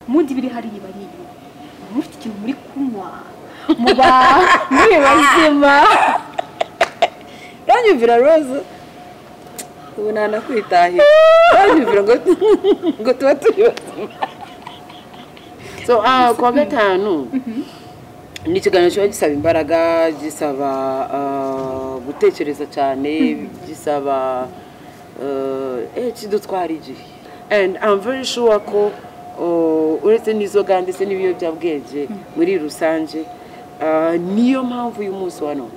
mudi biri hari bari mufite ikintu muri kunywa muba muri bazima uranyumvira Rose ubu nanakwitahira uranyumvira ngo tuba turi bazima so kwa gatanu ni ikiganiro kiba gisaba imbaraga gisaba gutekereza cyane gisaba kidutwara igihe and I'm very sure ko uretse n'izoga ndetse n'ibiyobyabwenge muri rusange niyo mpamvu uyu munsi wa none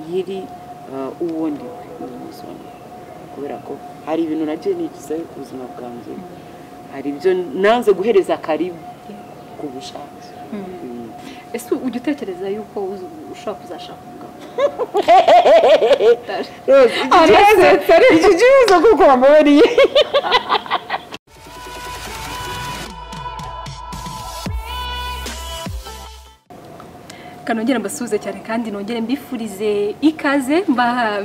nyiri uwundi uyu munsi wa none kubera ko hari ibintu nagiye nigize ku buzima bwanjye hari ibyo nanze guhereza karibu ku bushake ese ujya utekereza yuko ushobora kuzashaka umugabo iki kibazo kuko wamubariye kanongera mbasuhuze cyane kandi nongere mbifurize ikaze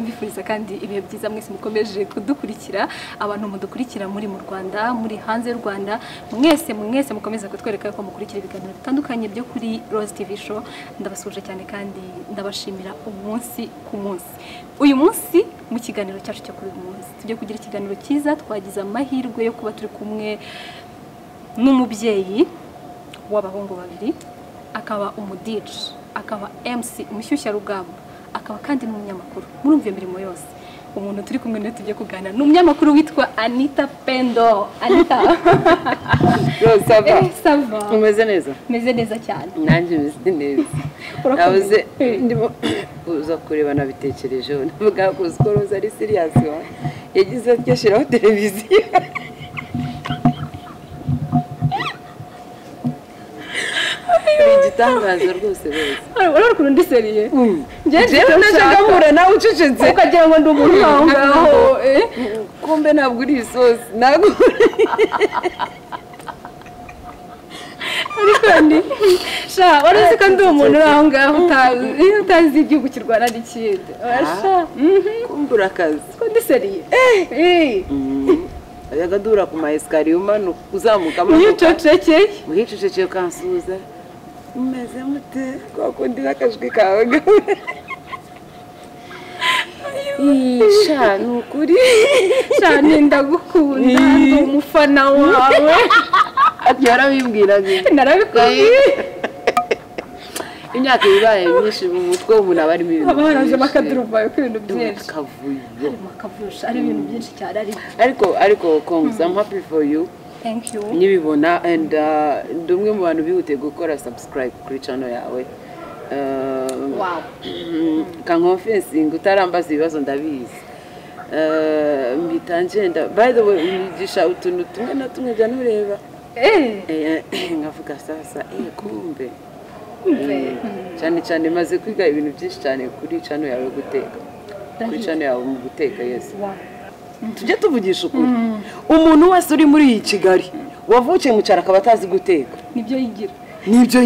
mbifuriza kandi ibihe byiza mwese mukomeje kudukurikira abantu mudukurikira muri mu Rwanda muri hanze y'u Rwanda mwese mukomeza kutwereka ko mukurikira ibiganiro bitandukanye byo kuri Rose TV show ndabasuhuje cyane kandi ndabashimira umunsi ku munsi uyu munsi mu kiganiro cyacu cyo kuri uyu munsi tujye kugira ikiganiro cyiza twagize amahirwe yo kuba turi kumwe n'umubyeyi w'abahungu babiri akaba umudije akaba MC umushyushya rugamba akaba kandi n'umunyamakuru murumva imirimo yose umuntu turi kumwe nawe tujye kuganira n'umunyamakuru witwa Anita Pendo Anita sava umeze neza meze neza cyane nanjye meze neza nabuze ndimo uza kureba nabitekerejeho ndavuga ko Rose ari serious wa yagize ati shiraho televiziyo igitangaza rwose rwose urabona ukuntu ndi seriye njyewe nashaka nawe ucecetse ukagira ngo ndi umuntu aho ngaho kumbe ntabwo uri isosi ntabwo ariko ni warazi ko ndi umuntu uri aho ngaho utazi igihugu kirwana n'ikindi kumbura akazi ko ndi seriye yagadura ku ma esikariye umanuka uzamuka uhicecekeye ukansuhuza umeze mute kwa kundi n'akajwi kawe gawe ni ukuri ndagukunda ndi umufana wawe yarabimbwiraga narabikubwiye imyaka ibaye myinshi mu mutwe w'umuntu aba arimo ibintu byinshi bakaduruvayo ko ibintu byinshi kavuyo ari ibintu byinshi cyane ariko Kongs I'm happy for you thank you nibibona and ndi umwe mu bantu bihutiye gukora subscribe kuri channel yawe wow confessing utarambaza ibibazo ndabizi mpita ngenda by the way unigisha utuntu tumwe na tumwe jya nureba nkavuga sasa kumbe cyane maze kwiga ibintu byinshi cyane kuri channel yawe guteka kuri channel yawe mu guteka yes tujye tuvugisha ukuri umuntu wese uri muri iyi Kigali wavukiye mu cyaro akaba atazi guteka nibyo yigira nibyo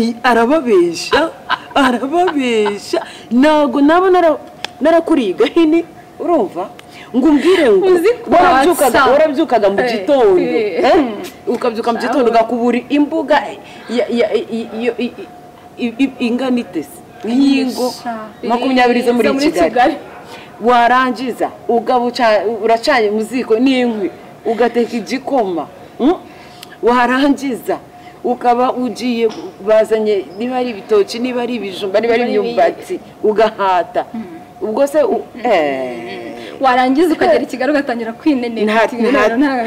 arababesha ntago nabo narakuriye gahini urumva ngo umbwire ngo warabyukaga mu gitondo ukabyuka mu gitondo ugakubura imbuga ingana itese nk'ingo 20 zo muri Kigali warangiza uracanye mu ziko n'inkwi ugateka igikoma warangiza ukaba ugiye bazanye niba ari ibitoki niba ari ibijumba niba ari imyumbati ugahata ubwo se warangiza ukagera i Kigali ugatangira kwinenera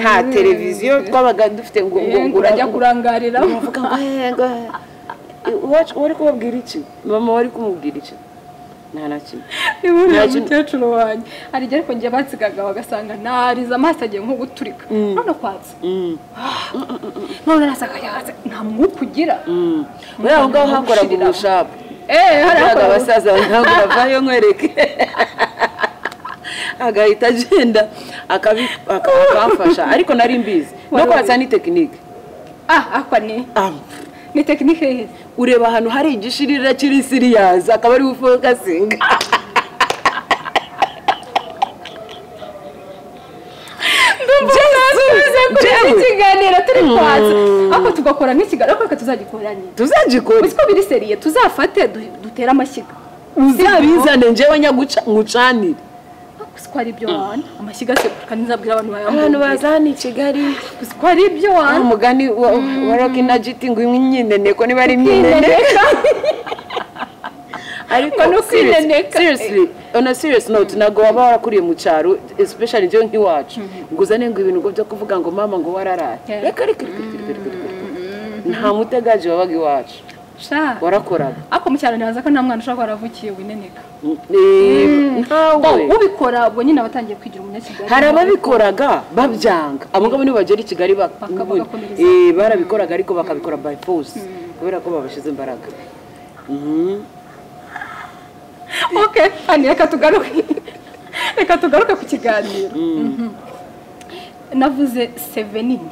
nta televiziyo twabaga dufite ngo urajya kurangarira uvuga ngo wari kubabwira iki mama wari kumubwira iki nta na kimwe niba umukecuru wanjye hari igihe ariko njye batsigaga bagasanga nariza amaso agiye nko guturika none kwatse none nasaga nta mwuka ugira muri aho ngaho hakoraga ubushapu hari abasaza ntabwo bavayo nkwereke agahita agenda akamfasha ariko nari mbizi no kwatsa ni tekinike akwa ni tekinike ureba ahantu hari igishirira kiri serious akaba ari ufokasinga ikiganiro turi kwatsa ako tugakora n'ikigali ariko reka tuzagikoranye tuzagikora uzi ko biri seriye tuzafate dutere amashyiga uzabizane njyewe ngucanire uzi ko ari ibyo wana amashyiga se kandi nzabwira abantu bazana i Kigali uzi ko ari ibyo wana umugani wa Rock na GT ngo imyinene ko niba ari imyinene ariko no seriously on a serious note nago waba warakuriye mu cyaro especially njyewe nk'iwacu ngo uzane ngo ibintu byo kuvuga ngo mama ngo wararaye reka nta mutegaji wabaga iwacu warakoraga ako mu cyaro ntibaza ko nta mwana ushobora kwaravukiye wineneka ntawe ubikora ubwo nyine abatangiye kwigira umunyakigali hari ababikoraga babyanga abo ngabo nibo bagera i Kigali barabikoraga ariko bakabikora by force kubera ko babashize imbaraga okay ani reka tugaruke ku kiganiro navuze Sevenini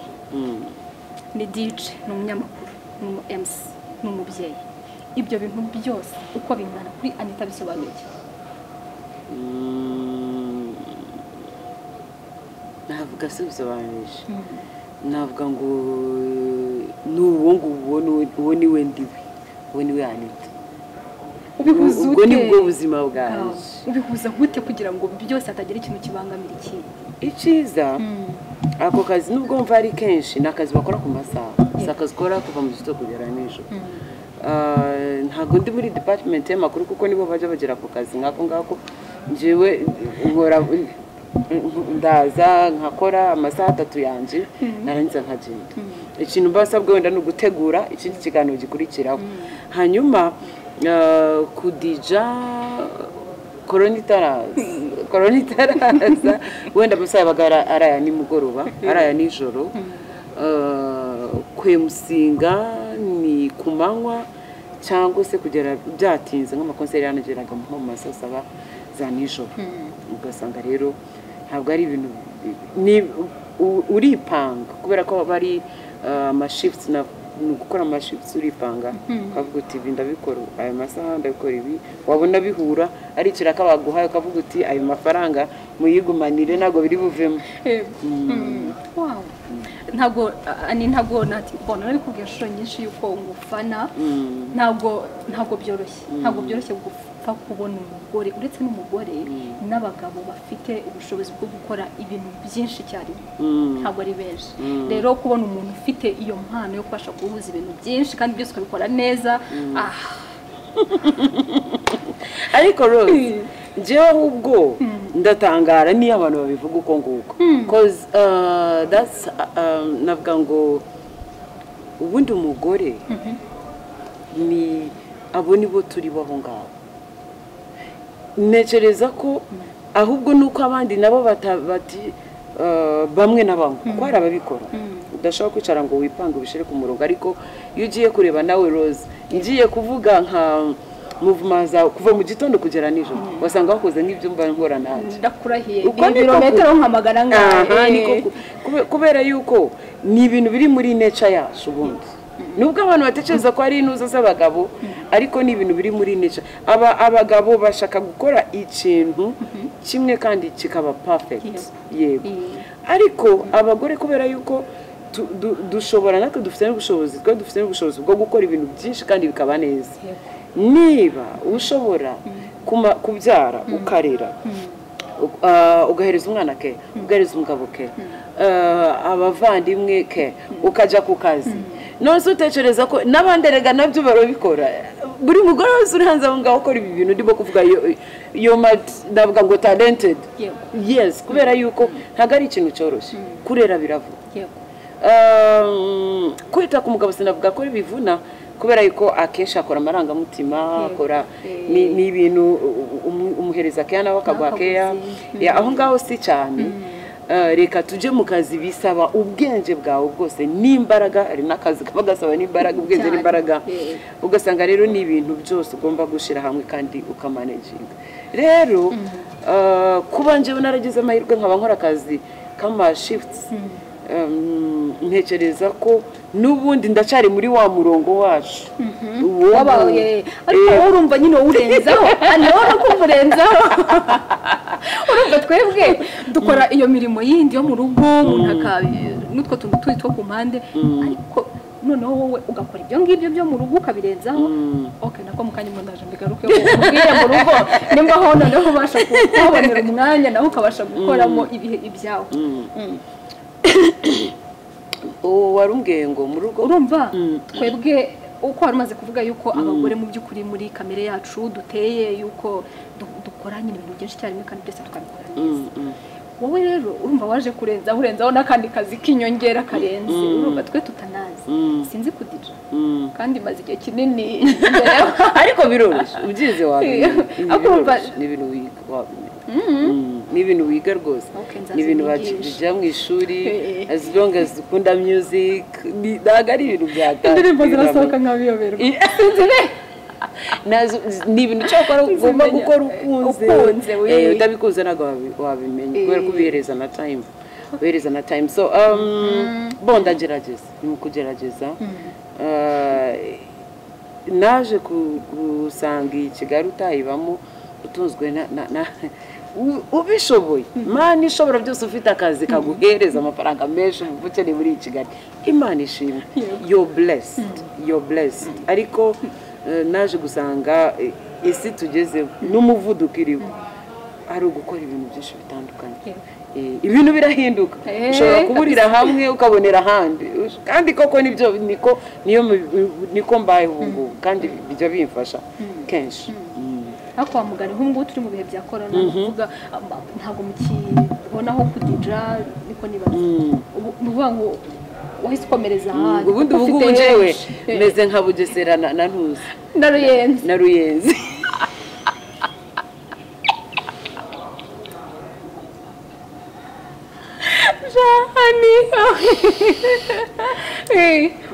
ni DJ ni umunyamakuru ni MC ni umubyeyi ibyo bintu byose uko bingana kuri Anita bisobanuye navuga se bisobanuje navuga ngo n'uwo nguwo ni we ndiwe uwo ni we Anita ubihuza ubwo ni bwo buzima bwaje ubihuza gute kugira ngo byose atagira ikintu kibangamira ikindi iciza ako kazi nubwo mva ari kenshi nakazi bakora ku masaha sakazi kora kuva mu gitondo kugera nijoro ntago ndi muri department y'amakuru kuko nibo baje bagera ku kazi ngako njyewe nkora ndaza nkakora amasaha 3 yanje narangiza nkagenda ikintu mbasabwe wenda no gutegura ikindi kiganiro gikurikiraho hanyuma kudija koronitaraza wenda musaya bagara araya ni mugoroba araya nijoro kwemusinga ni kumanywa cyangwa se kugera byatinze nk'amakonseri yanageraga mu masasaba za nijoro ugasanga rero ntabwo ari ibintu ni uripanga kubera ko bari amashifts na gukora amashifts uripanga ukavuga uti ibi ndabikora ayo masaha ndabikora ibi wabona bihura ari kiraka baguhaye ukavuga uti ayo mafaranga muyigumanire ntago biri buvemo wow ntago bona nabikubwiye shuro nyinshi yuko ngufana ntago byoroshye gupfa kubona umugore uretse n'umugore n'abagabo bafite ubushobozi bwo gukora ibintu byinshi cyane ntago ari benshi rero kubona umuntu ufite iyo mpano yo kubasha guhuza ibintu byinshi kandi byose ukabikora neza ariko Rose jewe ahubwo ndatangara niyo abantu babivuga uko nguko cause that's navuga ngo ubundi umugore ni abo nibo turi baho ngaho necereza ko ahubwo nuko abandi nabo bati bamwe na bamwe ko hari ababikora udashobora kwicara ngo wipange ubishire ku murongo ariko iyo ugiye kureba nawe Rose ngiye kuvuga nka movement za kuva mu gitondo kugera nijoro wasanga bakoze nk'ibyumba nkora nanje ndakurahiye ibirometero nkamagana ngahe kubera yuko ni ibintu biri muri nature yacu ubundi nubwo abantu batekereza ko ari inuza z'abagabo ariko ni ibintu biri muri nature abagabo bashaka gukora ikintu kimwe kandi kikaba perfect yego ariko abagore kubera yuko dushobora natwe dufite n'ubushobozi bwo gukora ibintu byinshi kandi bikaba neza niba ushobora kubyara ukarera ugahereza umwana ke ugahereza umugabo ke abavandimwe ke ukajya ku kazi none utekereza ko n'abandi erega nabyo barabikora buri mugore wese uri hanze aho ngaho ukora ibi bintu ndimo kuvuga ndavuga ngo talented yes kubera yuko ntabwo ari ikintu cyoroshye kurera biravuga kwita ku mugabo sinavuga ko bivuna kubera yuko akenshi akora amarangamutima akora ni ibintu umuhereza keya nawe akaguha keya aho ngaho si cyane reka tujye mu kazi bisaba ubwenge bwawe bwose n'imbaraga ari n'akazi kaba gasaba n'imbaraga ubwenge n'imbaraga ugasanga rero ni ibintu byose ugomba gushyira hamwe kandi ukamanaginga rero kuba njyewe naragize amahirwe nkaba nkora akazi k'ama shifts ntekereza ko n'ubundi ndacyari muri wa murongo wacu wabaye ariko wowe urumva nyine urenzaho wowe no kumurenzaho urumva twebwe dukora iyo mirimo yindi yo mu rugo umuntu n'utwo tuntu turi two ku mpande ariko noneho wowe ugakora ibyo ngibyo byo mu rugo ukabirenzaho okay nako mukanya mu ndaje mbigaruke ubwire mu rugo nimba ho noneho ubasha kubonera umwanya naho ukabasha gukoramo ibihe ibyawe warumbwiye ngo mu rugo urumva twebwe uko wari umaze kuvuga yuko abagore mu by'ukuri muri kamere yacu duteye yuko dukora nyine ibintu byinshi cyane kandi byose tukabikora neza wowe rero urumva waje urenzaho n'akandi kazi k'inyongera karenze urumva twe tutanazi sinzi kudija kandi maze igihe kinini ariko biroroshye ubyize wabimenya ni ibintu wiga wabimenya ni ibintu wiga rwose ni ibintu bijya mu ishuri as long as ukunda music ntabwo ari ibintu byatanga indirimbo zirasohoka nk'abiyoberwa ni ibintu cyakora ugomba gukora ukunze utabikunze ntabwo wabimenya kubera ko ubihereza na time so ndagerageza ni mu kugerageza naje gusanga iyi Kigali utayibamo utunzwe na ubishoboye Imana ishobora byose ufite akazi kaguhereza amafaranga menshi ukeneye muri Kigali Imana ishimwe you're blessed ariko naje gusanga isi tugezeho n'umuvuduko iriho ari ugukora ibintu byinshi bitandukanye ibintu birahinduka ushobora kuburira hamwe ukabonera ahandi kandi koko niko mbaye ubu ngubu kandi bijya bimfasha kenshi ariko wamugana nk'ubu turi mu bihe bya korona kuvuga ntabwo mukibonaho kudija niko nibaza ni ukuvuga ngo wahise ukomereza ahandi ubundi ubu njyewe meze nka Bugesera na Ntuzi na Ruyenzi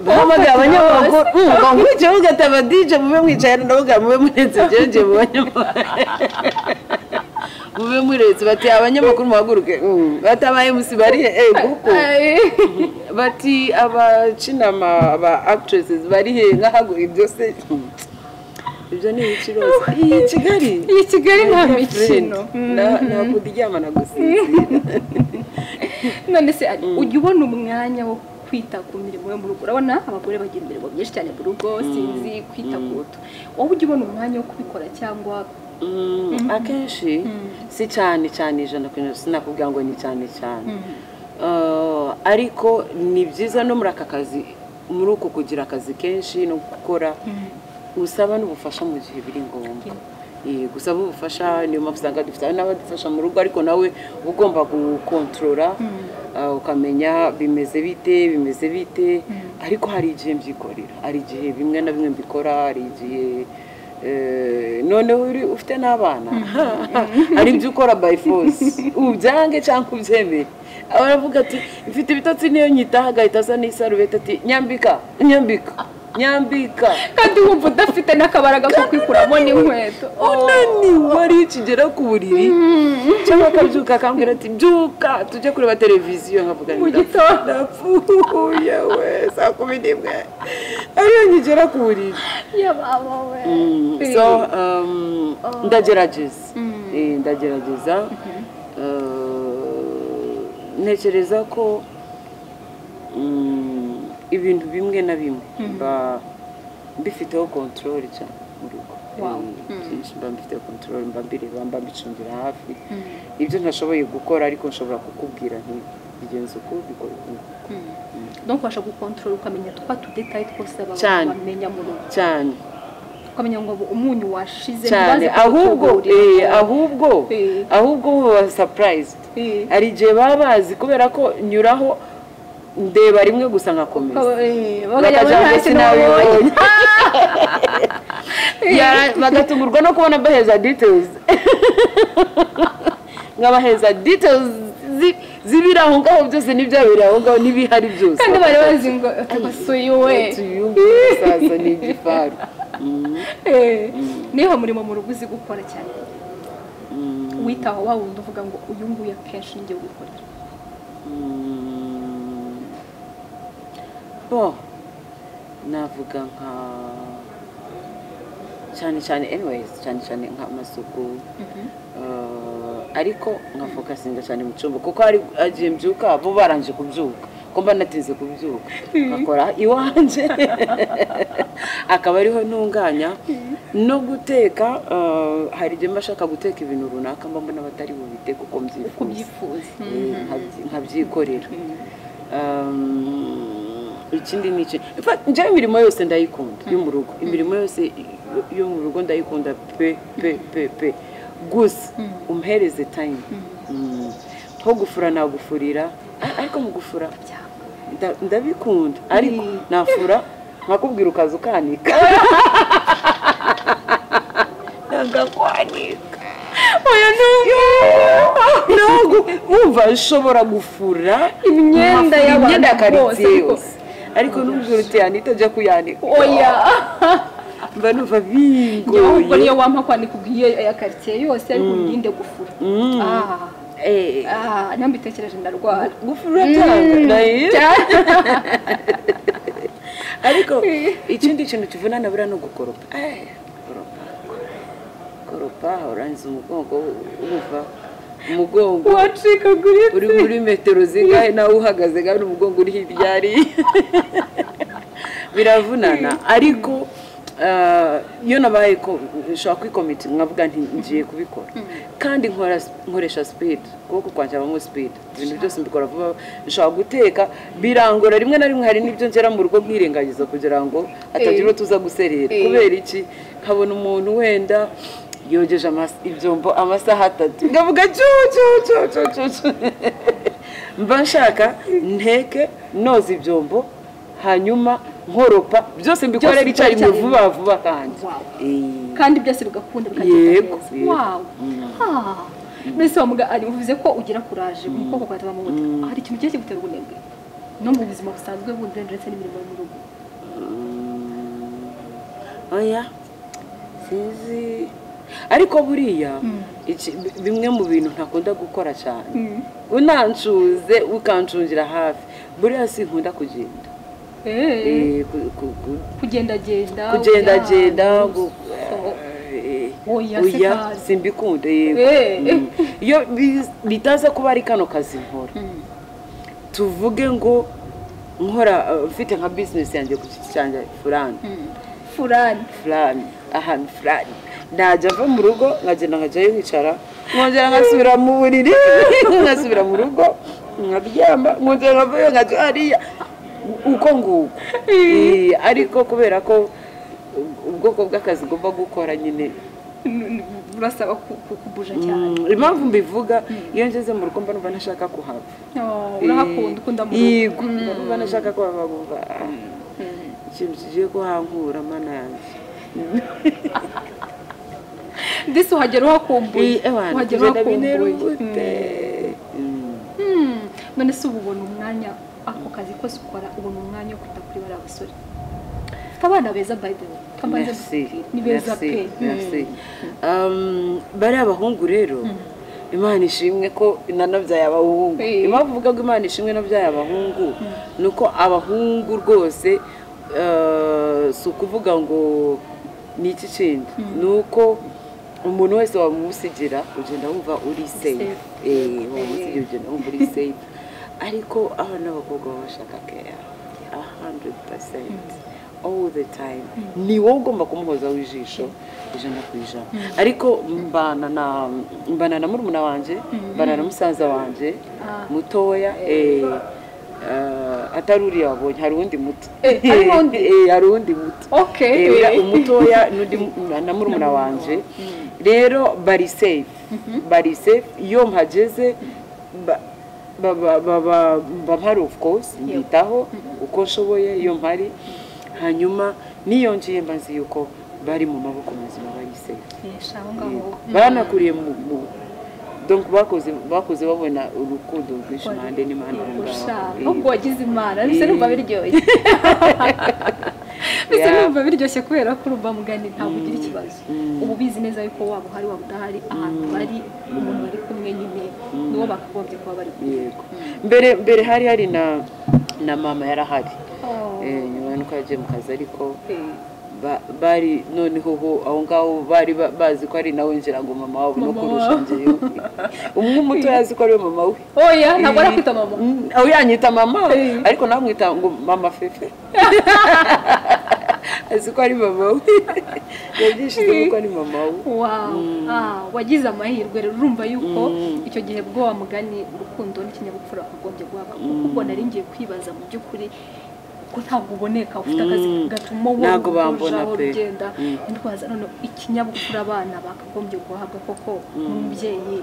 bahamagaye abanyamakuru nk'icyo ugataba DJ mube mwicaye ndavuga mube muretse jeje mu banyamakuru mube muretse bati abanyamakuru muhaguruke batabaye MC bari guko bati abacinama aba actresses bari he nkahagura ibyo se ibyo ni ikiroza iyi Kigali nta mikino nta kuryama na gusinzira none se ujya ubona umwanya wo kwita ku mirimo yo mu rugo urabona abagore bagira imirimo myinshi cyane mu rugo sinzi kwita ku ruto wowe ujya ubona umwanya wo kubikora cyangwa akenshi si cyane ijana ku ijana sinakubwira ngo ni cyane ariko ni byiza no muri aka kazi muri uko kugira akazi kenshi no gukora usaba n'ubufasha mu gihe biri ngombwa gusaba ubufasha niyo mpamvu usanga dufite n'abadufasha mu rugo ariko nawe ugomba gukontorora ukamenya bimeze bite ariko hari igihe mbyikorera hari igihe bimwe na bimwe mbikora hari igihe noneho ufite n'abana hari ibyo ukora by force ubyange cyangwa ubyemere baravuga ati mfite ibitotsi niyo nyitaha agahita asa n'isarubeti ati nyambika kandi wumva udafite n'akabaraga ko kwikuramo n'inkweto unaniwe wari ukigera ku buriri cyangwa akabyuka akambwira ati byuka tujye kureba televiziyo nkavuga mu gitondo ndapfuye we saa 11 ariyo nkigera ku buriri so ndagerageza ntekereza ko ibintu bimwe na bimwe mbifiteho control cyane mu rugo byinshi mbifiteho control mbireba mbicungira hafi ibyo ntashoboye gukora ariko nshobora kukubwira nti bigenze uko bikora uko donc washa gukontrola ukamenya twa tudetaye twose bamenya mu rugo cyane ukamenya ngo umunyu washize cyane ahubwo wa surprised ari je babazi kubera ko nyuraho ndeba rimwe gusa nkakomeza bagatungurwa no kubona baheza details nkabaheza details zibira aho ngaho byose nibyo biri aho ngaho n'ibihari byose kandi bari bazi ngo tuyuwe sasa ni igifaru niho murimo mu rugo uzi gukora cyane witaho wa wundi uvuga ngo uyu nguyu akenshi ngiye gukorera navuga nka cyane nk'amasuku ariko nka focusinga cyane mu cyumba kuko hari agiye mbyuka bo baranje kubyuka ko ko mba natinze kubyuka akora iwanje akaba ariho ntunganya no guteka hari igihe mba ashaka guteka ibintu runaka mba mbona batari bubite kuko kubyifuza nkabyikorera ikindi ni iki njyewe imirimo yose ndayikunda yo mu rugo imirimo yose yo mu rugo ndayikunda pe gusa umpereze time nko gufura nagufurira ariko mu gufura ndabikunda ariko nafura nkakubwira ukaza ukanika ndagakwanika oya ntabwo wumva ushobora gufura imyenda y'abantu bose yose ariko n'ubwira uti yanita ajya kuyanika oya mba numva bingoye ahubwo niyo wampa kwanika ubwiye ya quartier yose ariko nginde gufura nambitekereje ndarwara gufura cyane ariko ikindi kintu kivunana buriya no gukoropa koropa urangiza umugongo uva umugongo wacikaguritse uri muri metero zingahe nawe uhagaze kandi umugongo uri hirya ari biravunana ariko iyo nabaye ko nshobora kwikomiti nkavuga nti ngiye kubikora kandi nkoresha speed kuko kwanjye abamo speed ibintu byose mbikora vuba nshobora guteka birangora rimwe na rimwe hari n'ibyo ngera mu rugo bwirengagiza kugira ngo atagira tuza guserera kubera iki nkabona umuntu wenda yogeje ibyombo amasaha 3 ngavuga cyo mba nshaka nteke noza ibyombo hanyuma nkoropa byose mbikorera icyayi mu vuba kandi byose bigakunda bikagenda neza wow mbese ari uvuze ko ugira courage umukobwa kwataba mu mutwe hari ikintu cyose gutera ubunebwe no mu buzima busanzwe bundi ndetse n'imirimo yo mu rugo oya sinzi ariko buriya bimwe mu bintu ntakunda gukora cyane unancuze ukancungira hafi buriya sinkunda kugenda kugendagenda oya simbikunde iyo bitaza kuba ari kano kazi nkora tuvuge ngo nkora mfite nka business yanjye ku giti cyanjye fulani ahantu fulani najya mva mu rugo nkagenda nkajyayo nkicara nkongera nkasubira mu buriri nkasubira mu rugo nkaryama nkongera nkavayo nkajya hariya uko nguko ariko kubera ko ubwoko bw'akazi ugomba gukora nyine burasaba kubuja cyane impamvu mbivuga iyo ngeze mu rugo mba numva ntashaka kuhava urahakunda ukunda mu rugo numva ntashaka kuhava bumva ikintu kigiye kuhankura mana yanjye ndetse uhagera uhakumbuye none se ubu ubona umwanya ako kazi kose ukora ubona umwanya wo kwita kuri bariya basore ufite abana beza by the way ni beza pe bariya abahungu rero imana ishimwe ko nanabyaye abahungu impamvu uvuga ngo imana ishimwe nabyaye abahungu ni uko abahungu rwose si ukuvuga ngo ni iki kindi ni uko umuntu wese wamusigira ugenda wumva uri safe wamusigira ugenda wumva uri safe ariko abana b'abakobwa baba bashaka care 100% all the time ni wowe ugomba kumuhozaho ijisho ijana ku ijana ariko mbana na murumuna wanjye mbana na musaza wanjye mutoya atari uriya wabonye hari uwundi muto hari uwundi muto umutoya na murumuna wanjye rero bari safe iyo mpageze mpari of course mbitaho uko nshoboye iyo mpari hanyuma niyongeye mbazi yuko bari mu maboko mazima bari safe banakuriye mu donc bakoze babona urukundo rw'ishimande n'imana ahubwo wagize imana bisa numva biryoshye bisa numva biryoshye kubera ko urumva mugani ntabwo ugira ikibazo ubu bizi neza yuko waba uhari waba udahari ahantu bari umuntu bari kumwe nyine niwo bakagombye kuba bari kumwe mbere hari na mama yarahari nyuma nuko yagiye mu kazi ariko bari noneho aho ngaho bari bazi ko ari nawe ngira ngo mama wabo no kurusha njyewe umwe muto yazi ko ari mama we oya ntabwo arakwita mama aho yanyita mama ariko namwita ngo mama Fefe azi ko ari mama we yabyishyize ko ari mama we wagize amahirwe rero urumva yuko icyo gihe bwo wa mugani urukundo n'ikinyabupfura akagombye guhabwa kuko ubona ari ngiye kwibaza mu by'ukuri ko ntabwo uboneka ufite akazi gatuma wowe ugenda ndwaza none ikinyabupfura abana bakagombye guhabwa koko n'umubyeyi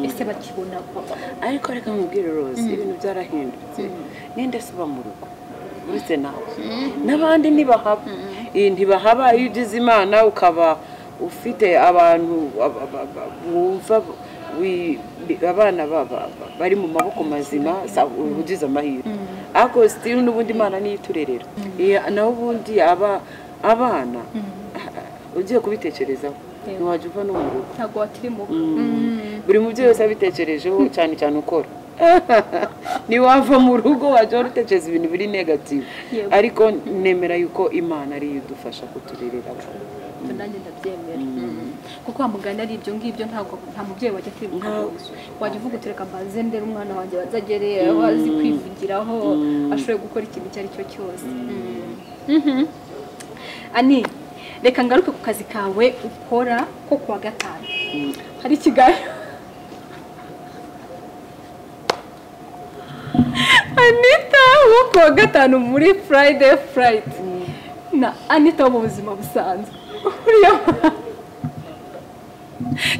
ese bakibona ko ariko reka mubwire Rose ibintu byarahindutse ninde se uba mu rugo uretse nawe n'abandi ntibahaba iyo ugize Imana ukaba ufite abantu wumva abana bari mu maboko mazima ugize amahirwe ariko still n'ubundi Imana niyo iturerera naho ubundi abana ugiye kubitekerezaho ntiwajya uva no mu rugo ntabwo watirimo buri mubyeyi wese abitekerejeho cyane cyane ukora niwava mu rugo wajya utekereza ibintu biri negative ariko nemera yuko Imana ariyo idufasha kuturerera nanjye ndabyemera kuko wamugana ari ibyo ngibyo nta mubyeyi wajya kwibuka wajya uvuga utereka mbanze ndera umwana wanjye wazagere aho azi kwivugiraho ashoboye gukora ikintu icyo ari cyo cyose Ani reka ngaruke ku kazi kawe ukora ko kuwa gatanu hari ikiganiro Anita wo kuwa gatanu muri Friday Fright na Anita wo mu buzima busanzwe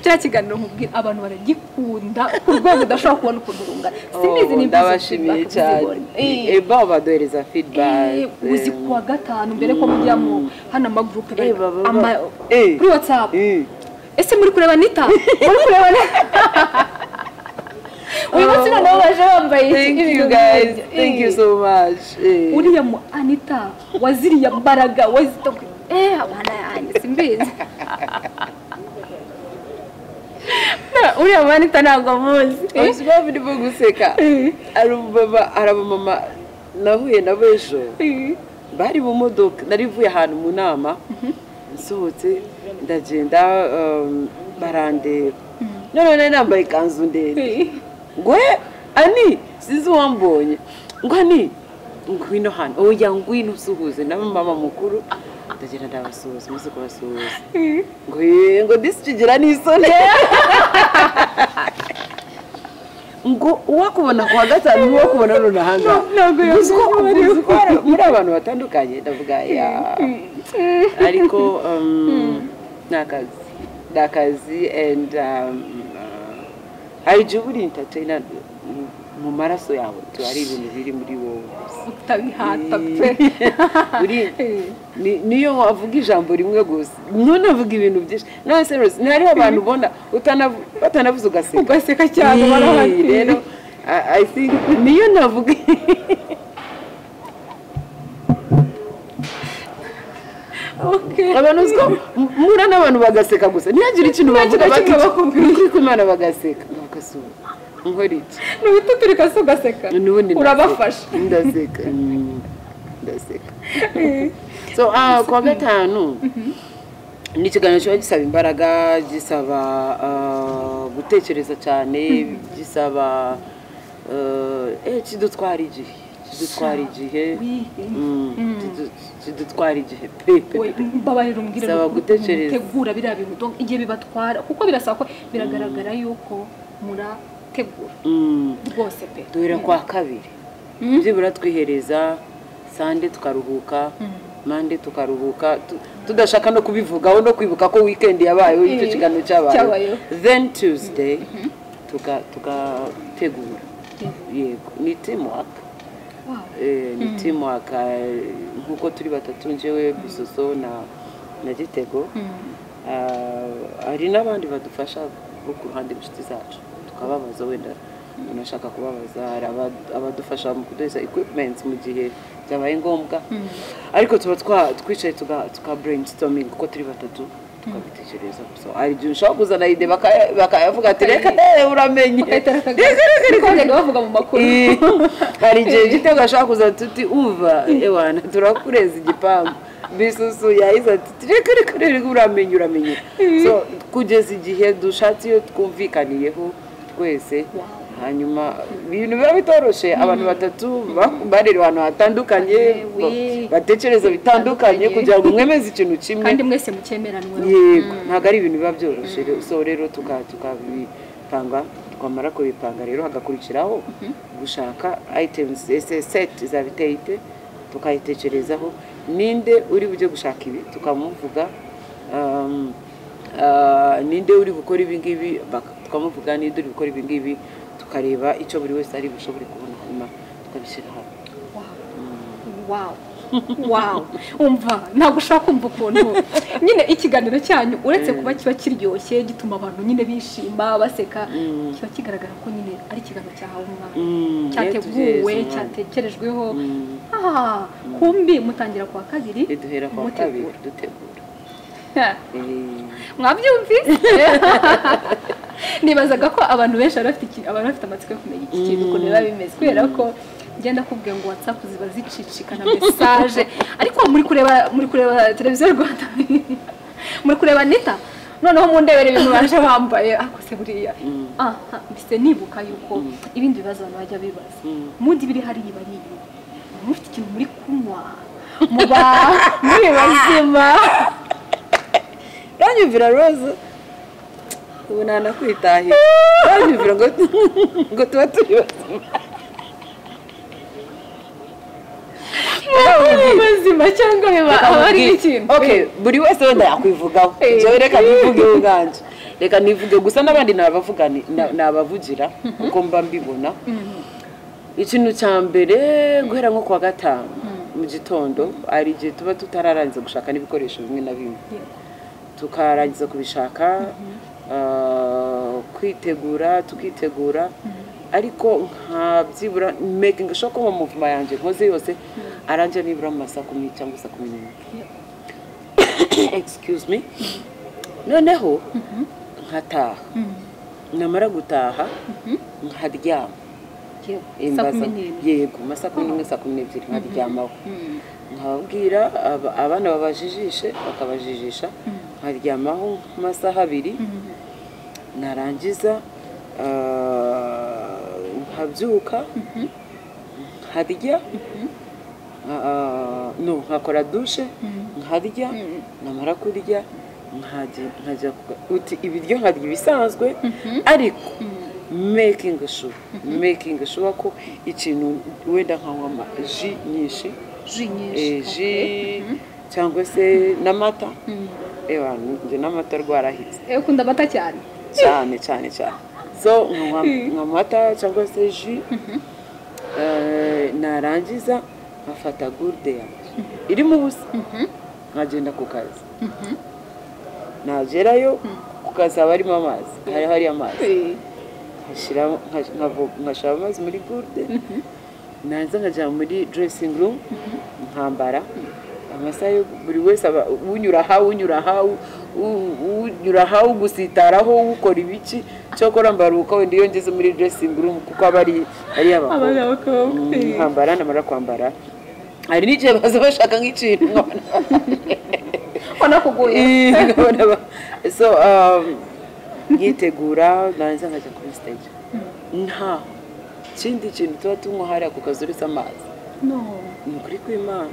cya kiganiro nkubwira abantu baragikunda ku rwego udashobora kubona ukuntu rungana sinizi ni ndabashimiye cyane baduhereza feedback uzi kuwa gatanu mbere ko mujya mu hano amagroupe kuri WhatsApp ese muri kureba Anita muri kureba uyu munsi noneho baje bambaye thank you guys thank you so much uriya mu Anita waziriya mbaraga wazitoka abana yanjye simbizi uriya mu Anita ntabwo muzi ubuzima burimo guseka araba mama nahuye nabo ejo bari mu modoka narivuye ahantu mu nama nsohotse ndagenda barandeba none nambaye ikanzu ndende ngo Ani sinzi wambonye ngo Ani ngwino hano oya ngwino usuhuze na mama mukuru ndagenda ndabasuhuza muze kubasuhuza ngo disikigira n'isoni ngo uwakubona kuwa gatanu uwakubona none ahanga muri abantu batandukanye ndavuga ariko nakazi and hari igihe uri entertainer mu maraso yawe ari ibintu biri muri wowe utabihata pe niyo wavuga ijambo rimwe gusa ntunavuga ibintu byinshi none serious ntihariho abantu ubona batanavuze ugaseka cyane barahari rero I think niyo navuga abantu uziko mura n'abantu bagaseka gusa ntihagire ikintu bavuga bakubwira ko Imana bagaseka bagasura nkori iki n'ubito turika so gaseka urabafasha ndaseka so kuwa gatanu ni ikiganiro kiba gisaba imbaraga gisaba gutekereza cyane gisaba kidutwara igihe pepe babarira umbwira saba gutekereza tegura biriya bintu igihe bibatwara kuko birasaba ko biragaragara yuko murategura rwose pe duhera kwa kabiri byibura twihereza sande tukaruhuka mande tukaruhuka tudashaka no kubivugaho no kwibuka ko weekend yabayeho icyo kiganiro cyabaye then Tuesday tugategura yego ni teamwork ni teamwork nkuko turi batatu njewe Bisoso na Gitego hari n'abandi badufasha ku ruhande rw'inshuti zacu tukababaza wenda unashaka kubabaza abadufasha mu kuduza equipment mu gihe byabaye ngombwa ariko tuba twicaye tuka brainstorming kuko turi batatu tukabitekereza so ari byo ushaka kuzana ide bakayavuga ati reka uramenye reka bavuga mu makuru hari igihe Gitego ashaka kuzana tuti umva ewana turakureza igipangu bisusu yahise ati reka uramenye so kugeza igihe dushatse iyo twumvikaniyeho twese hanyuma ibintu biba bitoroshe abantu batatu barera ahantu hatandukanye batekereza bitandukanye kugira ngo mwemeze ikintu kimwe kandi mwese mukemeranwe yego ntabwo ari ibintu biba byoroshye so rero tukabipanga twamara kubipanga rero hagakurikiraho gushaka items set zabiteyite tukayitekerezaho ninde uri bujye gushaka ibi tukamuvuga ninde uri gukora ibi ngibi tukamuvuga ninde uri gukora ibi ngibi tukareba icyo buri wese ari bushobore kubona hanyuma tukabishyira hamwe wow umva ntabwo ushaka kumva ukuntu nyine ikiganiro cyanyu uretse kuba kiba kiryoshye gituma abantu nyine bishima baseka kiba kigaragara ko nyine ari ikiganiro cyahawe umwanya cyateguwe cyatekerejweho kumbi mutangira kwa kabiri duhera kwa kabiri dutegura mwabyumvise nibazaga ko abantu benshi bari bafite amatsiko yo kumenya iki kintu ukuntu biba bimeze kubera ko ngenda kubwiye ngo WhatsApp ziba zicicikana message ariko muri kureba televiziyo Rwanda muri kureba Nita noneho mundebere ibintu baje bambaye akose buriya mbise nibuka yuko ibindi bibazo abantu bajya bibaza mundi biri hari bari mufite ikintu muri kunywa muba muri bazima yanyumvira Rose ubu nanakwitahira yanyumvira ngo tuba turi bazima cyangwa abari ikintu buri wese wenda yakwivugaho jewe reka nivuge ubwanje reka nivuge gusa n'abandi nabavugira kuko mba mbibona ikintu cya mbere guhera nko kwa gatanu mu gitondo ari igihe tuba tutararangiza gushaka n'ibikoresho bimwe na bimwe tukarangiza kubishaka tukitegura ariko nkabyibura making sure ko mu movement yanjye nkoze yose aranje nibura mu masaha 10 cyangwa 11 excuse me noneho nkataha namara gutaha nkaryama yego masaha 11 saa 12 nkaryamaho nkababwira abana babajijishe bakabajijisha nkaryamaho amasaha 2 narangiza nkabyuka nkarya nkakora dushe nkarya namara kurya nkajya ibiryo nkarya ibisanzwe ariko making sure ko ikintu wenda nkanywa ji nyinshi cyangwa se n'amata njye n'amata rwarahitse ukunda amata cyane cyane so nkanywa amata cyangwa se ji narangiza nkafata gourde yanjye irimo ubusa nkagenda ku kazi nagerayo ku kazi haba harimo amazi hari amazi nkashyira amazi muri gourde nanze nkajya muri dressing room nkambara amasaha buri wese unyura aha ugusitaraho ukora ibiki cyokora mbaruka wenda iyo ngeze muri dressing room kuko aba ari abakobwa nkambara namara kwambara hari n'igihe baza bashaka nk'ikintu ubona kuguye so nyitegura nanze nkajya kuri stage nta kindi kintu tuba tunywa hariya ku kazi uretse amazi ni ukuri kw'Imana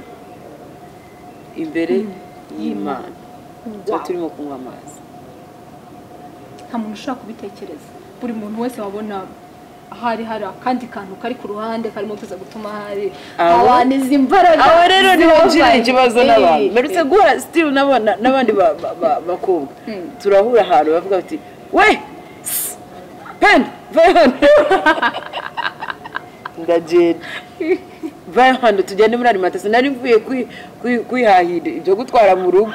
imbere y'Imana tuba turimo kunywa amazi nta muntu ushaka kubitekereza buri muntu wese wabona hari akandi kantu kari ku ruhande karimo kuza gutuma hari abaniza imbaraga aho rero nibagira ikibazo n'abantu merutse guhura still n'abandi bakobwa turahura ahantu bavuga bati we pen ndagenda vayo hano tugende muri alimantasiyo nari mvuye kwihahira ibyo gutwara mu rugo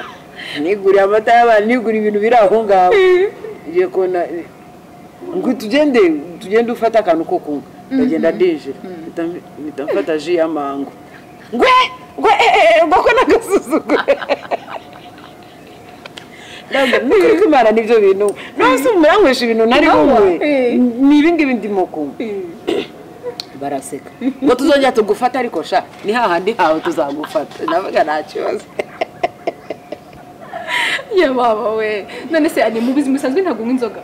niguriye amata y'abana nigura ibintu biri aho ngaho ngiye kubona ngo tugende ufata akantu ko kunywa ndagenda ndinjira mpita mfata ji y'amango ko nagasuzugure nukuri ko Imana nibyo bintu nose umuranywesha ibintu nari bumwe ni ibingibi ndimo kunywa baraseka ngo tuzongera tugufata ariko sha ni hahandi hawe tuzagufata navuga nta kibazo ye baba we none se ari mu buzima busanzwe ntabwo unywa inzoga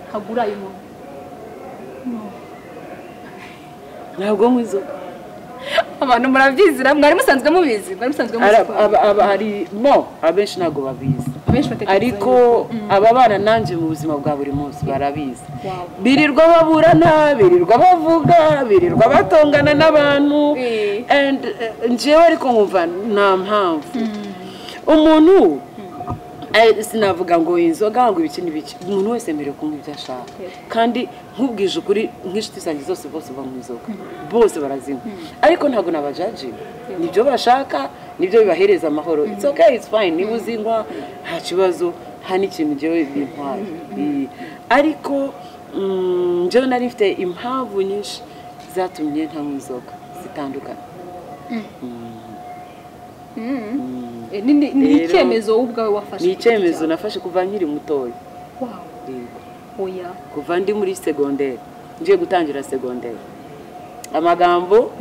ntabwo urayinywa ntabwo nywa inzoga abantu murabyizira mwari musanzwe mubizi hari abenshi ntabwo babizi ariko aba bana nanjye mu buzima bwa buri munsi barabizi birirwa baburana birirwa bavuga birirwa batongana n'abantu njyewe ariko nkumva nta mpamvu umuntu sinavuga ngo inzoga ngo ibiki n'ibiki umuntu wese mbere kunywa ibyo ashaka kandi nkubwije ukuri nk'inshuti zanjye zose bose banywa inzoga bose barazinywa ariko ntabwo nabajajinga nibyo bashaka nibyo bibahereza amahoro it's okay it's fine niba uzinywa nta kibazo nta n'ikintu njyewe bintwaye ariko njyewe nari mfite impamvu nyinshi zatumye ntanywa inzoga zitandukanye ni icyemezo wowe ubwawe wafashe ni icyemezo nafashe kuva nkiri mutoya kuva ndi muri segonderi ngiye gutangira segonderi amagambo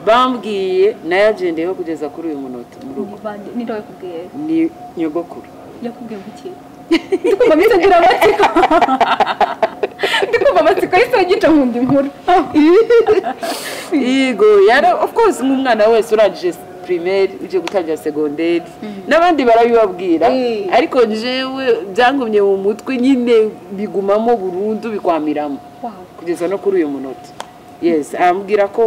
bambwiye nayagendeyeho kugeza kuri uyu munota mu rugo ni nyogokuru yakubwiye ngo iki ndikumva mise ngira amatsiko ndikumva amatsiko yise gica nkunda inkuru yego yari of course nk'umwana wese urangije primaire uje gutangira segonderi n'abandi barabibabwira ariko jewe byangumye mu mutwe nyine bigumamo burundu bikwamiramo kugeza no kuri uyu munota yes ambwira ko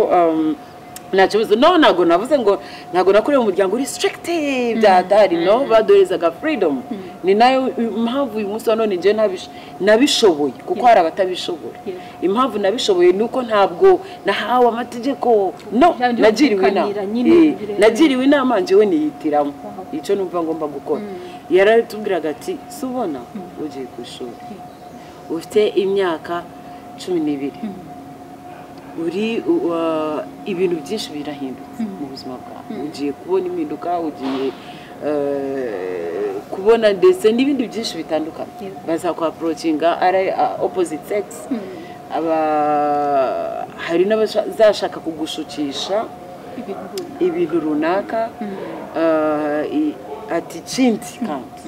nakibuzo ntabwo navuze ngo ntabwo nakuriye mu muryango uri strict byadari no badorezaga freedom ni nayo impamvu uyu munsi wa none nje nabishoboye kuko hari abatabishobora impamvu nabishoboye nuko ntabwo nahawe amategeko no nagiriwe inama njyewe niyitiramo icyo numva ngomba gukora yaratubwiraga ati subona ugiye ku ishuri ufite imyaka 12 uri ibintu byinshi birahindutse mu buzima bwawe ugiye kubona impinduka ugiye kubona ndetse n'ibindi byinshi bitandukanye bazakwa approachinga ari opposite sex hari n'abazashaka kugushukisha ibintu runaka ati ikindi kandi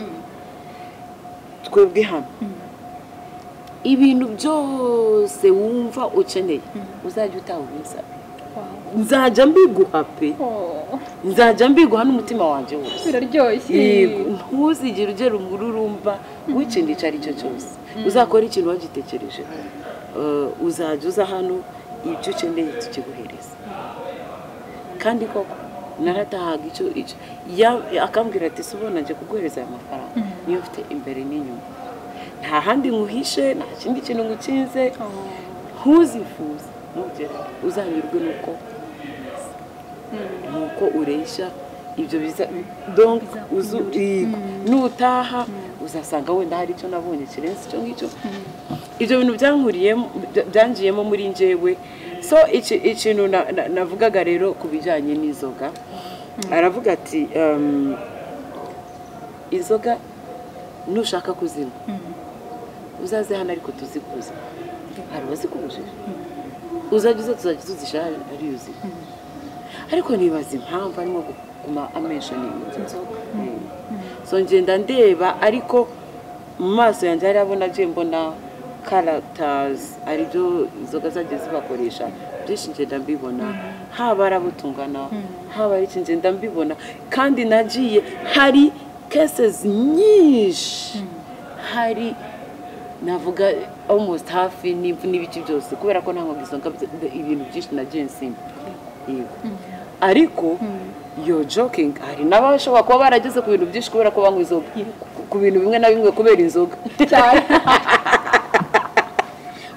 twebwe hano ibintu byose wumva ukeneye uzajya utahuza nzajya mbiguha pe nzajya mbiguha n'umutima wanjye wose biraryoshye ntuzigire ugera umururumba w'ikindi icyo ari cyo cyose uzakora ikintu wagitekereje uzajya uza hano ibyo ukeneye tukiguhereza kandi koko naratahaga icyo akambwira ati subona njye kuguhereza aya mafaranga niyo ufite imbere n'inyuma nta handi nguhishe nta kindi kintu ngukinze ntuzifuze ntugere uzanyurwe nuko ureshya ibyo biza donc nutaha uzasanga wenda hari icyo nabonye kirenze icyo ngicyo ibyo bintu byangiyemo muri njyewe so ikintu navugaga rero ku bijyanye n'inzoga aravuga ati inzoga nushaka kuzinywa uzaze hano ariko tuzikuze hari abazikubujije uzajya tuzajya tuzishaje ari yuzuye ariko nibaza impamvu arimo gukuma ameshoni inzoga so ngenda ndeba ariko mu maso yanjye hari abona agiye mbona characters aribyo inzoga zagiye zibakoresha byinshi ngenda mbibona haba ari abo tungana haba ari iki ngenda mbibona kandi nagiye hari cases nyinshi hari navuga almost hafi n'ibiki byose kubera ko nta nkogizo ibintu byinshi nagiye nsimba ariko yo joking hari n'abashobora kuba barageze ku bintu byinshi kubera ko banywa inzoga ku bintu bimwe na bimwe kubera inzoga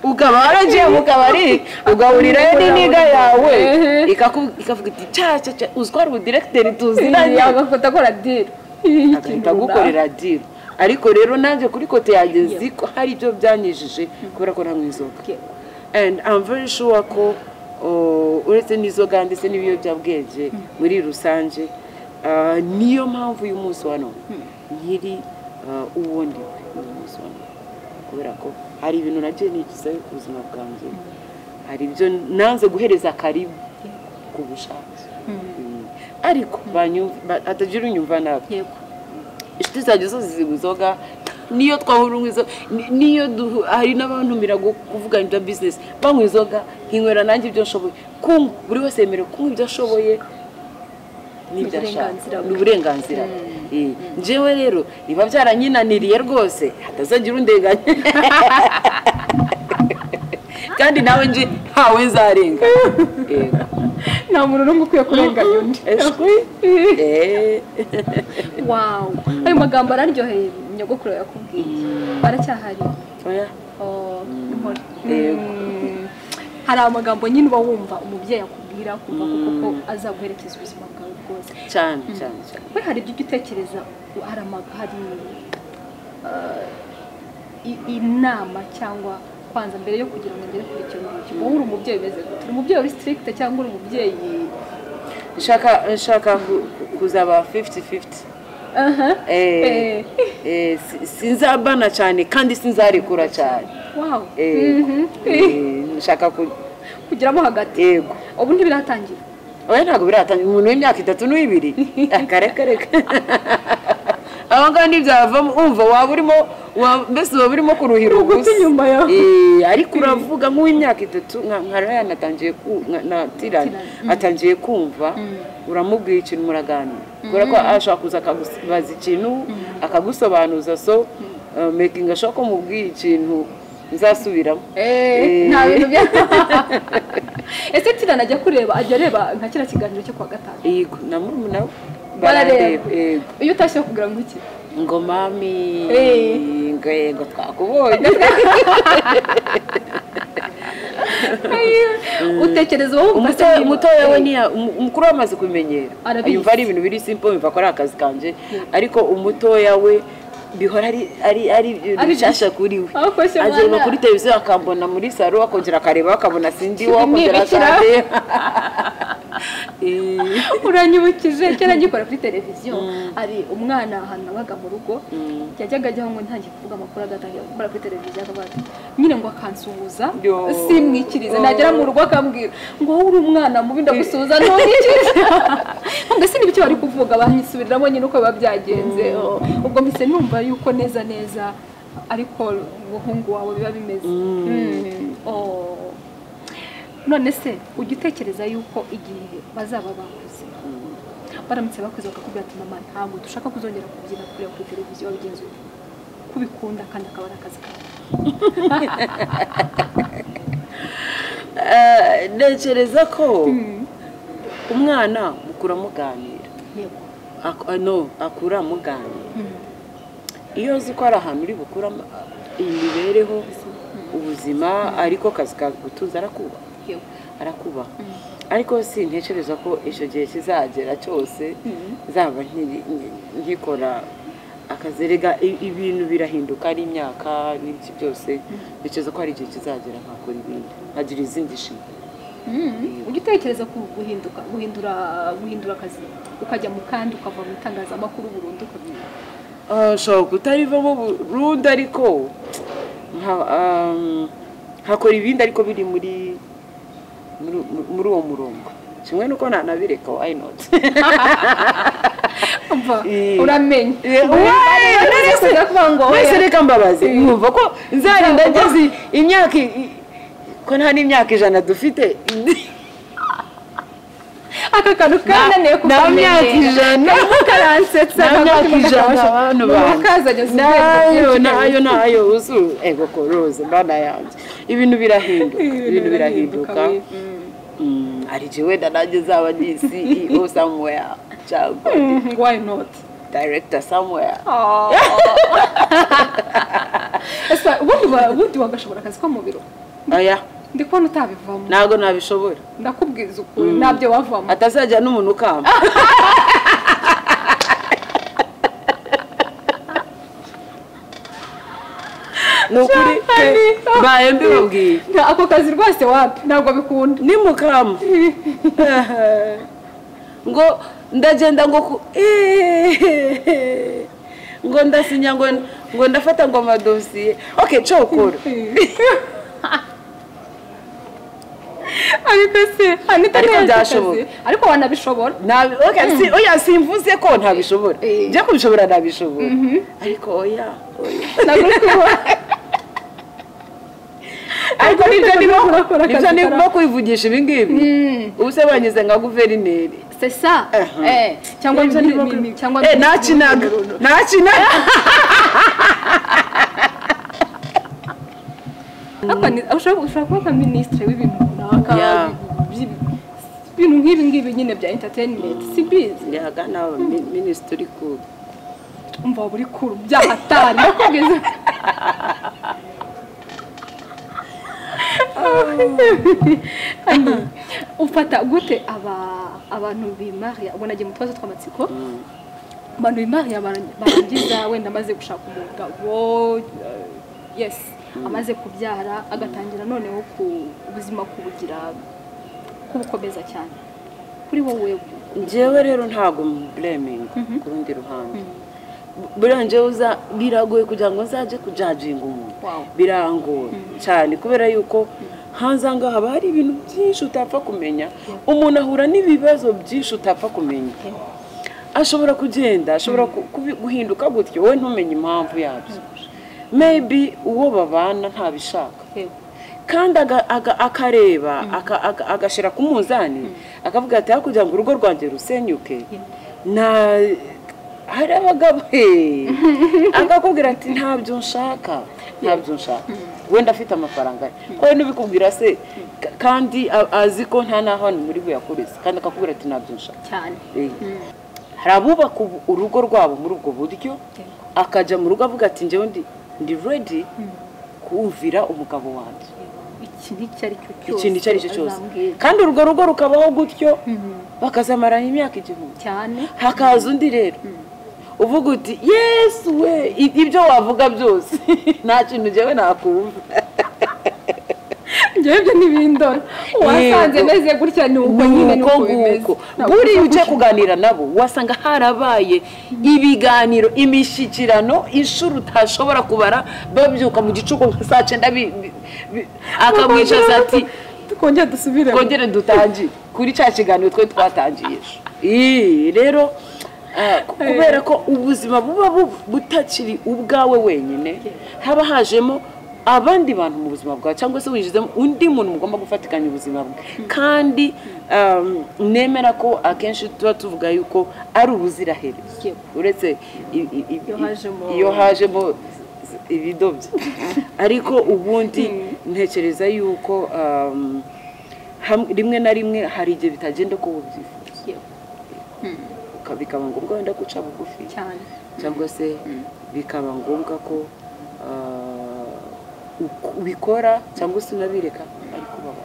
ukaba waragiye mu kabari ugahurirayo n'iniga yawe ikavuga iti cya uzwara ubudiregiteri tuzinanye agafata akora diro agahita agukorera diro ariko rero nanjye kuri kote yageze ko hari ibyo byanyijije kubera ko nanywa inzoga and I'm very sure ko uretse n'inzoga ndetse n'ibiyobyabwenge muri rusange niyo mpamvu uyu munsi wa none nkiri uwo ndi uyu munsi wa none kubera ko hari ibintu nagiye nigizayo ku buzima bwanjye hari ibyo nanze guhereza karibu ku bushake ariko hatagira unyumva nabi inshuti zanjye zose zinywa inzoga niyo twahura inzoga niyo hari n'abantumira kuvuga ibya business banywa inzoga nkinywera nanjye ibyo nshoboye kunywa buri wese yemerewe kunywa ibyo ashoboye n'ibyo ashaka ni uburenganzira njyewe rero biba byaranyinaniriye rwose hatazagira undenganya kandi nawe nje ntawe nzarenga nta muntu n'umwe ukwiye kurenganya undi wawu ayo magambo araryoheye nyogokuru yakubwiye baracyahari hari amagambo nyine uba wumva umubyeyi akubwira kumva kuko azaguherekeza ubuzima bwawe bwose cyane cyane cyane we hari ibyo ujya utekereza hari inama cyangwa kwanza mbere yo kugira ngo ngere kuri icyo ngicyo wowe uri umubyeyi umeze gute uri umubyeyi uri strict cyangwa uri umubyeyi nshaka kuzaba 50-50 sinzabana cyane kandi sinzarekura cyane nshaka kugiramo hagati yego ubu ntibiratangira oya ntabwo biratangira umuntu w'imyaka 3 n'ibiri akareka aba ngaba ntibyavamo umva waba urimo mbese waba urimo kuruhira ubusa ariko uravuga nk'uw'imyaka 3 nka Ryan atangiye kumva uramubwira ikintu muraganira kubera ko ashobora kuza akagubaza ikintu akagusobanuza so making sure ko mubwira ikintu nzasubiramo nta bintu bya ese Tirana ajya kureba ajya areba nka kira kiganiro cyo kwa gatanu yego na murumuna we barareba iyo utashye kugira ngo iki ngo mami ngo yego twakubonye utekereza wowe umutoya we niya umukuru wamaze kumenyera yumva ari ibintu biri simple yumva ko ari akazi kanje ariko umutoya we bihora ari bishasha kuri we agenda kuri televiziyo akambona muri saro akongera akareba akabona sindi wakongera akande uranyibukije kera ngikora kuri televiziyo ari umwana ahantu nabaga mu rugo yajyaga ajyaho ngo ntangiye kuvuga amakuru agatangira gukora kuri televiziyo akavuga nyine ngo akansuhuza simwikirize nagera mu rugo akambwira ngo wowe uri umwana mubi ndagusuhuza ntumwikirize ngo ese n'ibyo bari kuvuga banyisubiriramo nyine uko biba byagenze ubwo mpise numva yuko neza ariko ubuhungu wawe biba bimeze none se ujya utekereza yuko igihe bazaba bakuze baramutse bakuze bakakubwira ati mama ntabwo dushaka kuzongera kubyina kureba kuri televiziyo wabigenza kubikunda kandi akaba ari akazi kawe ntekereza ko umwana mukura muganira akura muganira iyo uzi ko ari ahantu uri bukura imibereho ubuzima ariko akazi kagutuza arakubaha ariko sintekereza ko icyo gihe kizagera cyose zaba nkikora akazerega ibintu birahinduka ari imyaka n'iki byose ntekereza ko hari igihe kizagera nkakora ibindi nkagira izindi nshingano ujya utekereza ko guhindura akazi ukajya mu kandi ukava mu itangazamakuru burundu ushobora kutarivamo burundu ariko nkakora ibindi ariko biri muri uwo murongo kimwe nuko ntanabireka why not uramenye wese reka mbabaze mwumva ko nzarinda ngeze imyaka ko nta n'imyaka 100 dufite aka kantu kananiye kukamenya karansetsa abantu nayo uzu ego koroze bana yanjye ibintu birahinduka ari jewe nanjye zaba ni CEO somewhere cyangwa why not director somewhere esa ubundi wagashobora akazi ko mu biro aya ndikubona utabivamo ntago nabishobora ndakubwiza ukuri nabyo wavamo atazajya n'umuntu ukamba nukuri baye mbibabwiye ako kazi rwose wapi ntabwo bikunda ni mukama ngo ndagenda ngo ndasinya ngo ndafata ngo amadosiye okay cyo ukora ariko se Anita Ariko neza byashoboka. akazi. Ariko wanabishobora oya simvuze ko ntabishobora njya kubishobora ntabishobora ariko oya ntabwo uri kubibona ariko nibyo ndimo kwivugisha ibi ngibi ubu se banyuze nka guverineri c'est ça cyangwa cyangwa nakinaga ushobora kuba nka minisitiri w'ibintu runaka ibintu nk'ibi ngibi nyine bya entertainment si bizi yagana minisitiri kuru umva buri kuru byahatari nakubwiza ufata gute abantu bimariya ubona agiye mu tubazo tw'amatsiko abantu bimariya barangiza wenda amaze gushaka umugabo yes amaze kubyara agatangira noneho ku ubuzima kubugira kubukomeza cyane kuri wowe njyewe rero ntago blaming ku rundi ruhande buranje uza biragoye kugira ngo nzaje kujajinga umuntu birangora cyane kubera yuko hanzanga haba hari ibintu byinshi utapfa kumenya umuntu ahura n'ibibazo byinshi utapfa kumenya ashobora kugenda ashobora guhinduka gutyo wowe ntumenye impamvu yabyo maybe uwo babana ntabishaka kandi akareba agashira ku munzani akavuga ati kugira ngo urugo rwanjye rusenyuke hari abagabo akakubwira ati ntabyo nshaka wenda afite amafaranga ko n'ubikubwira se kandi azi ko nta naho muri buyakoreze kandi akakubwira ati ntabyo nshaka cyane hari abubaka urugo rwabo muri ubwo buryo akajya mu rugo avuga ati njyewe ndi ready kumvira umugabo wanjye ikintu icyo ari cyo cyose kandi urwo rugo rukabaho gutyo bakazamarana imyaka 1000 cyane hakaza undi rero uvuga uti yesu we ibyo wavuga byose nta kintu njyewe nakumva njyewe ibyo ntibindora wasanze meze gutya ni uko nyine nuko bimeze buriya uje kuganira nabo wasanga harabaye ibiganiro imishyikirano inshuro utashobora kubara babyuka mu gicuku saa 9 akamwicaza ati twongere dutangire kuri cya kiganiro twe twatangiye rero kubera ko ubuzima buba butakiri ubwawe wenyine haba hajemo abandi bantu mu buzima bwawe cyangwa se winjizemo undi muntu mugomba gufatikanya ubuzima bwe kandi nemera ko akenshi tuba tuvuga yuko ari ubuziraherezo uretse iyo hajemo ibidobye ariko ubundi ntekereza yuko rimwe na rimwe hari igihe bitagenda ko ubyifuza bikaba ngombwa wenda guca bugufi cyangwa se bikaba ngombwa ko ubikora cyangwa se unabireka ariko baba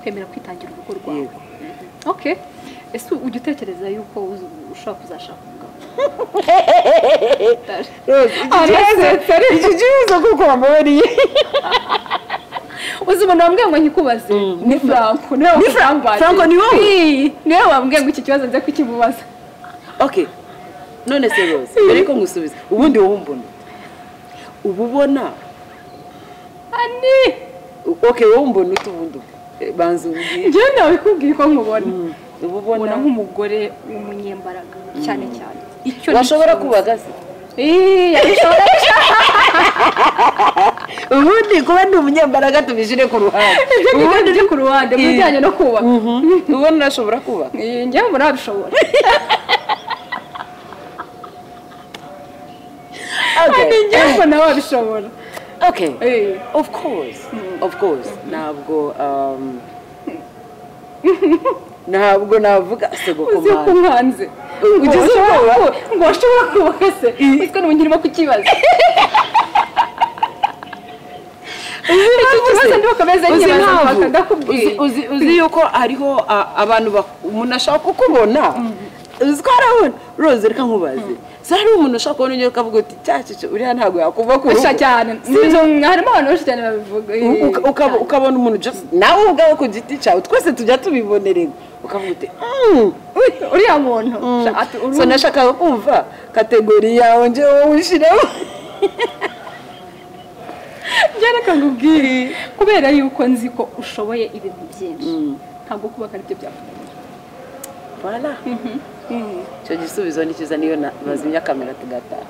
kwemera kwitangira urugo rwawe okay ese ujya utekereza yuko ushobora kuzashaka umugabo iki kibazo kuko wamubariye uzima nambwiye ngo nkikubaze ni Franco ni wowe niwe wambwiye ngo iki kibazo nze kukimubaza okay none se rose mbere ko ngusubiza ubundi wowe mbona ububona ani okay wowe mbona utubundi banza ubwiye njye nawe kubwira ko nkubona ububona nk'umugore w'umunyembaraga cyane cyane icyo washobora kubagaza ubundi kuba ndi umunyembaraga tubishire ku ruhande ubundi uri ku ruhande mu bijyanye no kubaka ubona urashobora kubaka njyewe mbona wabishobora njyewe mbona wabishobora okay of course ntabwo navuga sego komande uzi ko nkanze ugeze ubwoba ngo washobora kubaka se utwo n'ubu nkirimo kukibaza uzi yuko hariho abantu umuntu ashaka kukubona uzi ko harabona rose reka nkubaze hari umuntu ushaka kubona unyura ukavuga uti cyacu uriya ntabwo yakuva ku rugo cyane harimo abantu benshi cyane babivuga ukabona umuntu nawe ubwawe ku giti cyawe twese tujya tubibonerega ukavuga uti uriya muntu so nashakaga kumva kategori yawe njye wowe wishyiremo Byareka ngubwire kubera yuko nzi ko ushoboye ibintu byinshi ntabwo kubaka ari byo byakunaniye. Voilà. Icyo gisubizo ni cyiza niyo bazimya kamera tugataha.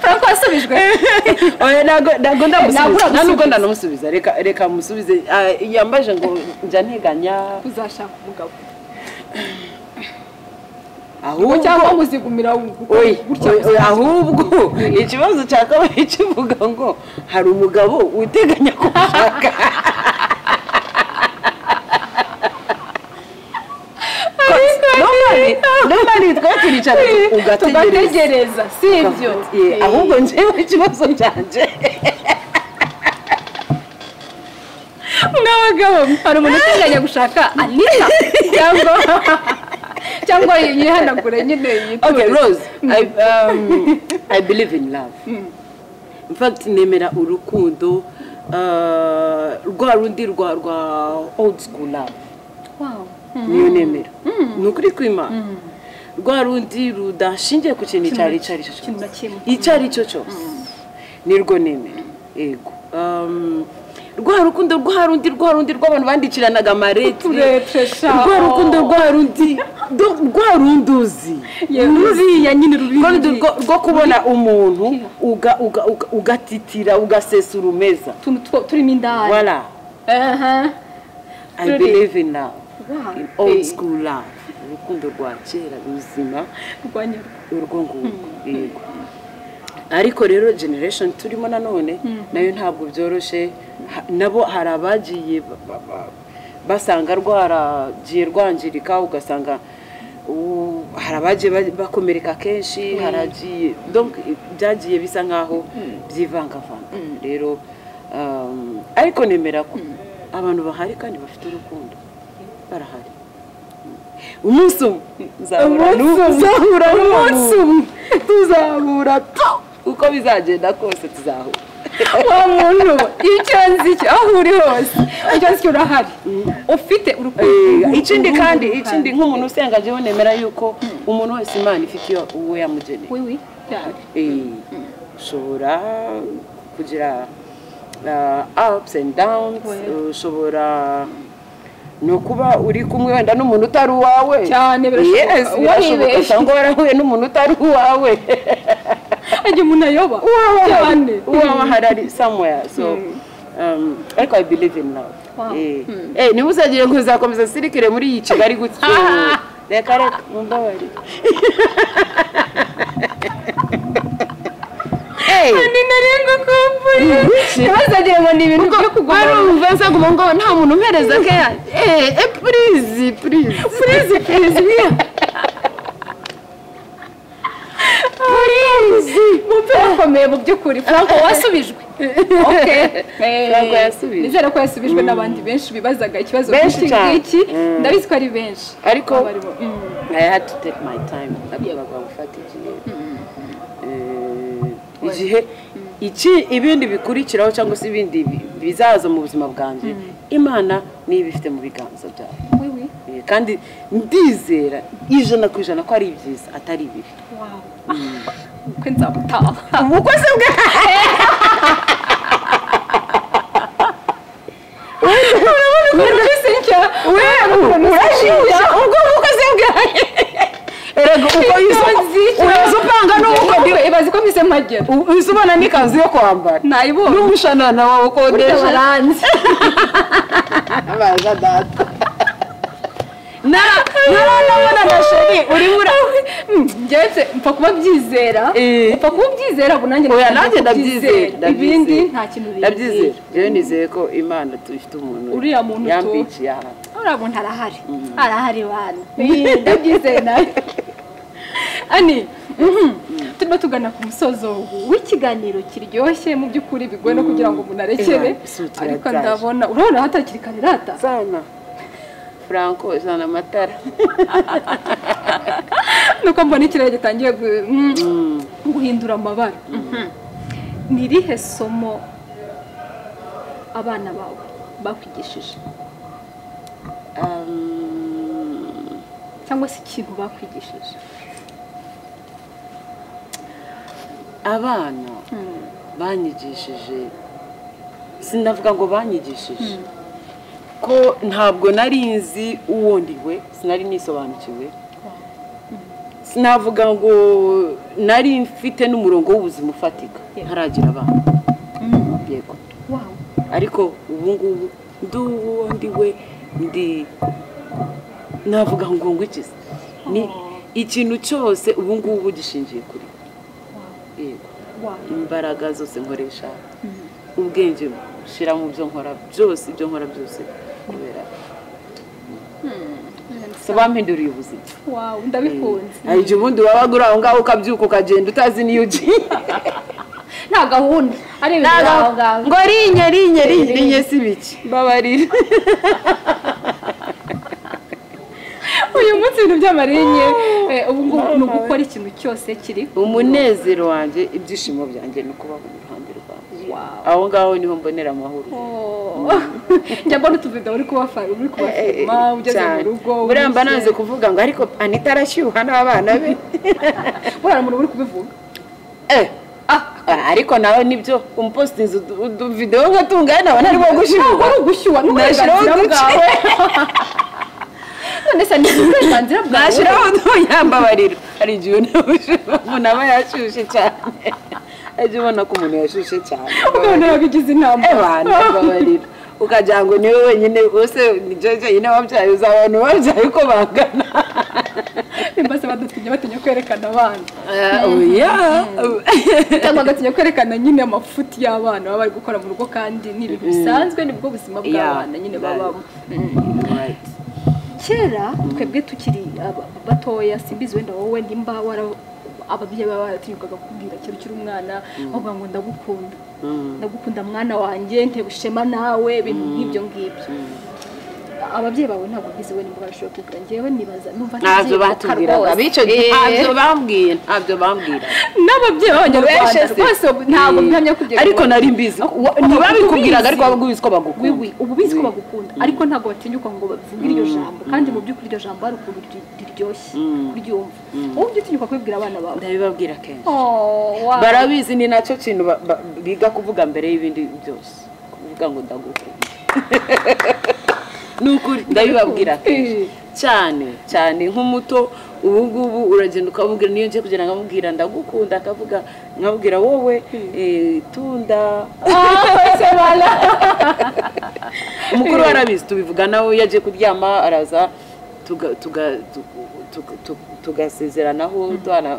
Franco asubijwe. Oya nago ndamusubiza. Nubwo ndanamusubiza. Reka musubize. Yambaje ngo njya nteganya uzashaka umugabo. Ahubwo cyangwa muzigumira ahubwo ikibazo cyakabaye kivuga ngo hari umugabo uteganya kushaka. Normally twaturicara ugategereza sivyo ahubwo njyewe ikibazo cyanje mwabagabo hari umuntu uteganya gushaka Anita cyangwa yihanagure nyine yitura. Okay, Rose, I believe in love. In fact nemera urukundo rwa rundi rwa old school love. Wow. Niyo nemera nukuri kwima rwa rundi rudashingiye ku kintu cyari cyari cyo cyose nirwo nemera yego rwa rukundo rwa rundi rw'abantu bandikiranaga amareti rwa rukundo rwa runduzi ruriya nyine rwo kubona umuntu ugatitira ugasesa urumeza turimo indani. voilà. I believe in love. In old school love. Urukundo rwa kera ruzima urwo yego. Ariko rero generation turimo nanone nayo ntabwo byoroshye nabo hari abagiye basanga rwaragiye rwangirika ugasanga hari abagiye bakomereka kenshi haragiye donc byagiye bisa nkaho byivangavanga rero ariko nemera ko abantu bahari kandi bafite urukundo barahari. Umunsi tuzahura uko bizagenda kose tuzahura. Wa muntu icyo nzi cyo aho uri hose icyo nzi urahari ufite urukundo. Ikindi nk'umuntu usenga je nemera yuko umuntu wese Imana ifite uwo yamugeneye. Oui ushobora kugira ups and downs ushobora no kuba uri kumwe wenda n'umuntu utari uwawe cyane birashoboka cyangwa warahuye n'umuntu utari uwawe ajye umuntu ayoba cyane uwawe harari somewhere so ariko I believe in love. Niba uzagire ngo uzakomeza sirikire muri iyi Kigali gutyo reka mumbabarire. Ni narenga kumbuye bazagire ngo ni ibintu byo kuguma barumva saguma ngo nta muntu umpereza ke please mukomeye mu by'ukuri Franco wasubijwe. Franco yasubijwe. Nizera ko yasubijwe n'abandi benshi bibazaga ikibazo cy'iki ndabizi ko ari benshi ariko I had to take my time nabyabaga gufata igihe ibindi bikurikiraho cyangwa se ibindi bizaza mu buzima bwanjye Imana niba ifite mu biganza byawe. Kandi ndizera 100% ko ari byiza atari bibi. Uko nzabutaha umukozi bwe urashinja ubwo umukozi bwe erego uko uzupanga n'uko ibazi ko mise magera uzubona n'ikanzu yo kwambara nayibona n'umushanana wawe ukodesha baranze baza data narabona gasheri uri mura ngeze mpfa kuba byizera ubu nanjye ndabyizera ibindi nta kintu ndabyizera rero nizeye ko Imana tuyifite umuntu uriya muntu yambiciye uriya muntu arahari bana ndabyizeye nawe ani turimo tugana ku musozo w'ikiganiro kiryoshye mu by'ukuri bigoye no kugira ngo umuntu arekere ariko ndabona urabona hatakiri kanirata sana Franco sana amatara nuko mbona ikirere gitangiye guhindura amabara. Ni irihe somo abana bawe bakwigishije cyangwa se ikintu bakwigishije? abana banyigishije, sinavuga ngo banyigishije ko ntabwo nari nzi uwo ndiwe, sinari nisobanukiwe, sinavuga ngo nari mfite n'umurongo w'ubuzima ufatika ntaragira abana. Yego, ariko ubu ngubu ndi uwo ndiwe, ndi navuga ngo ikize ni ikintu cyose ubu ngubu gishingiye kuri yego, imbaraga zose nkoresha, ubwenge shira mu byo nkora byose, ibyo nkora byose kubera bampinduriye ubuzima. Ndabikunze. Hari igihe ubundi wabaga uri aho ngaho ukabyuka ukagenda utazi niyo ugiye, nta gahunda ari ibintu aho ngaho ngo rinye si biki babarira. Uyu munsi ibintu by'amarinye ubu ngubu ni ugukora ikintu cyose kiri umunezero wanjye, ibyishimo byanjye ni ukuba mu ruhande rwanjye. Aho ngaho niho mbonera amahoro. njya mbona utuvido uri kubafilma ugeze mu rugo. Buriya mba naze kuvuga ngo ariko Anita arashyuha n'abana be. Buriya umuntu uri kubivuga ariko nawe nibyo umupostinze uduvidewo nkatunganye nabona ari wo gushyuha. Ari ugushyuha n'uburenganzira bwawe. None se ni uburenganzira bwawe. Nashyiraho yambabarira. Hari igihe umuntu aba yashyushye cyane. Ajya ubona ko umuntu yashyushye cyane. Umuntu yabigize inama. Babarira. Ukagira ngo niwe wenyine bose ni jeje nyine wabyaye uzabana wabyaye uko bangana. Imbase batinya kwerekana abana. Cyangwa gatinya kwerekana nyine amafuti y'abana baba bari gukora mu rugo, kandi ni ibintu bisanzwe, nibwo buzima bw'abana nyine babamo. Kera twebwe tukiri batoya, simbizi wenda wowe nimba ababyeyi baba baratinyukaga kubwira kera ukiri umwana bavuga ngo ndagukunda mwana wanjye, ntewe ishema nawe, ibintu nk'ibyo ngibyo. Ababyeyi bawe ntabwo bizi we nimba barashobora kubwira, njyewe nibaza numva ntabyo batubwiraga bico ntabyo bambwiye, n'ababyeyi b'Abanyarwanda rwose ntabwo mbyamya kugera, ariko nari mbizi ntibabikubwiraga, ariko bavuga ubizi ko bagukunda. Ubu bizi ko bagukunda, ariko ntabwo batinyuka ngo bavuge iryo jambo, kandi mu by'ukuri iryo jambo hari ukuntu riryoshye kuryumva. Wowe ujya utinyuka kubibwira abana bawe? Ndabibabwira kenshi, barabizi, ni nacyo kintu biga kuvuga mbere y'ibindi byose, kuvuga ngo ndagukunda. Nukuri ndabibabwira cyane nk'umuto. Ubu ngubu uragenda ukabubwira, niyo nje kugira nkamubwira ndagukunda, akavuga nkabubwira wowe tunda. Umukuru warabizi, tubivuga nawe yaje kuryama araza tugasezeranaho,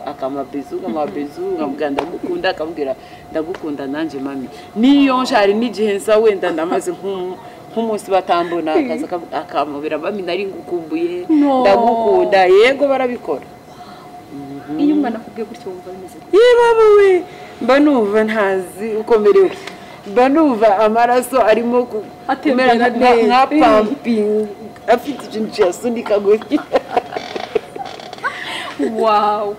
akamabizu nkamubwira ndagukunda, akamubwira ndagukunda nanjye mami. Niyo nje hari n'igihe nza wenda ndamaze nk'umunsi batambona, akaza akamubwira mami nari ngukumbuye, ndagukunda. Yego barabikora. Iyo umwana akubwiye gutyo wumva bimeze gute? Yewe mba numva ntazi uko merewe, mba numva amaraso arimo kumera nka pumping, afite ikintu cyasunika gutya. Wow.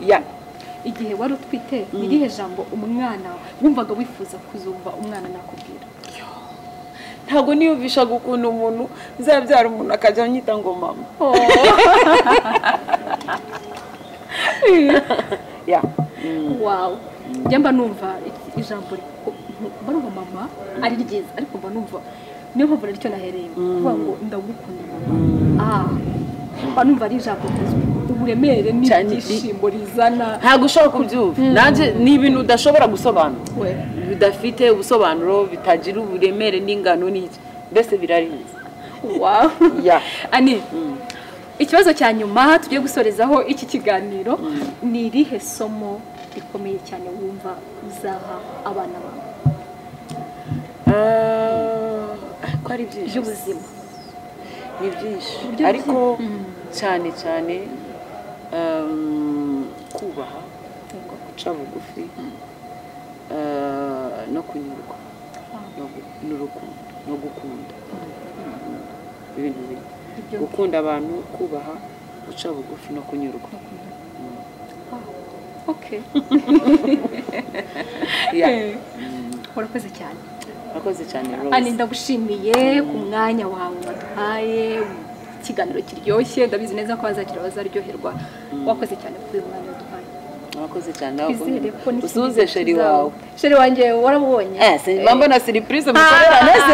Igihe wari utwite ni irihe jambo umwana wumvaga wifuza kuzumva umwana nakubwira? Ntabwo niyumvishaga ukuntu umuntu uzabyara umuntu akajya anyita ngo mama. Wow. Mba numva ijambo barumva mama ari ryiza, ariko mba numva niyo mpamvu naricyo nahereye kuvuga ngo ndagukunda mama. Mba numva ari ijambo rizwi, uburemere n'ibyishimo rizana. Ntabwo ushobora kubyumva, nanjye ni ibintu udashobora gusobanura, bidafite ubusobanuro, bitagira uburemere n'ingano n'iki, mbese birarinze. Wow. Ani, ikibazo cya nyuma tugiye gusorezaho iki kiganiro, ni irihe somo rikomeye cyane wumva uzaha abana bawe? Ko ari byinshi by'ubuzima. Ni byinshi, ariko cyane kubaha, guca bugufi, no kunyurwa, n'urukundo, no gukunda. Ibintu bibiri: gukunda abantu, kubaha, guca bugufi, no kunyurwa. Okay. Urakoze cyane. Urakoze cyane Rose. Ani, ndagushimiye ku mwanya wawe waduhaye, ikiganiro kiryoshye, ndabizi neza ko bazaryoherwa. Wakoze cyane kuri uyu mwanya waduhaye. mwakoze cyane twizere ko usuze sheri wawe sheri wanjye warabonye mbona surprise mukorera nese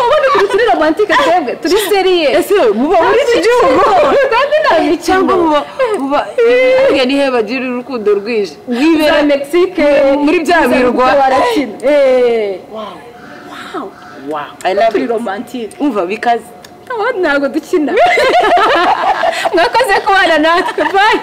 ubona turi romantique twebwe turi serie ese muba muri iki gihugu kandi nta cyangwa muba ni he bagira urukundo rwije rwibera Mexique muri bya birwa barakina wow I love turi romantique umva bikaze ntabwo dukina mwakoze kubana natwe bye